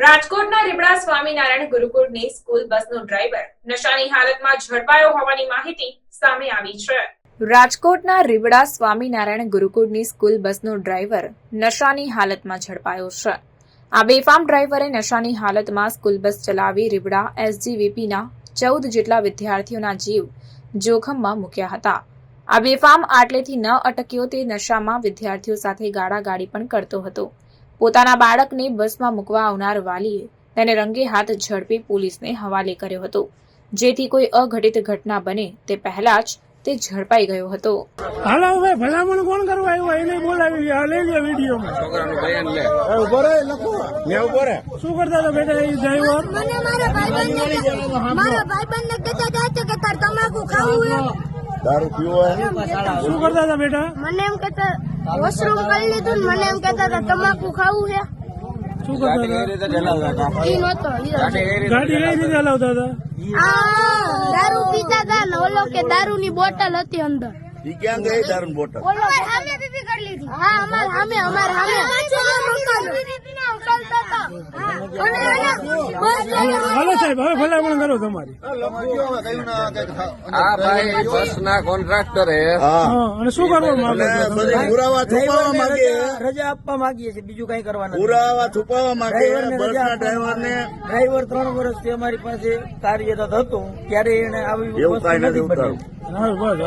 રાજકોટના રીબડા સ્વામિનારાયણ ગુરુકુળની સ્કૂલ બસનો ડ્રાઈવર નશાની હાલતમાં ઝડપાયો હોવાની માહિતી સામે આવી છે। રાજકોટના રીબડા સ્વામિનારાયણ ગુરુકુળની સ્કૂલ બસનો ડ્રાઈવર નશાની હાલતમાં ઝડપાયો છે। આ બેફામ ડ્રાઈવરે નશાની હાલતમાં સ્કૂલ બસ ચલાવી રીબડા એસજીવીપીના 14 જેટલા વિદ્યાર્થીઓના જીવ જોખમમાં મૂક્યા હતા। આ બેફામ આટલેથી ન અટક્યો તે નશામાં વિદ્યાર્થીઓ સાથે ગાળાગાળી પણ કરતો હતો। પોતાના બાળકને બસમાં મૂકવા આવનાર વાલીએ તેને રંગે હાથ ઝડપી પોલીસને હવાલે કર્યો હતો, જેથી કોઈ અઘટિત ઘટના બને તે પહેલા જ તે ઝડપાઈ ગયો હતો। હાલો ભાઈ, ભલામણ કોણ કરવા આવ્યો એને બોલાવી, આ લઈ લે વિડીયોમાં છોકરાનું બયાન લે। ઉભો રહે, લખો ને ઉભો રહે। શું કરતા હતા બેટા એ ડ્રાઈવર? મને મારા ભાઈબંધને કહેતા હતા કે તાર તમાકુ ખાવું હે, દારૂ પીવો હે। શું કરતા હતા બેટા? મને એમ કહેતા વોશરૂમ કરી લીધું ને મને એમ કહેતા હતા તમાકુ ખાવું હે। શું કરતા હતા? ઈ નહોતો ગાડી કઈ રીતે હલાવતા હતા? દારૂ પીતા હતા ને ઓલો કે દારૂની બોટલ હતી અંદર। ઈ ક્યાં ગઈ દારૂની બોટલ? ઓલો સામે પીપી કરી લીધી। હા, અમાર સામે હાલો સાહેબ, હવે ભલામણ કરો તમારી। આ ભાઈ બસના કોન્ટ્રાક્ટર હે। અને શું કરવા માંગે છે? પુરાવા છુપાવવા માંગે, રજા આપવા માંગીએ છીએ, બીજું કઈ કરવાનું પુરાવા છુપાવવા માંગે બસના ડ્રાઈવરને। ડ્રાઈવર 3 વર્ષથી અમારી પાસે કાર્યરત હતો, ત્યારે એને આવી એવું કઈ નથી બની। ઉતારવું। હા, બસ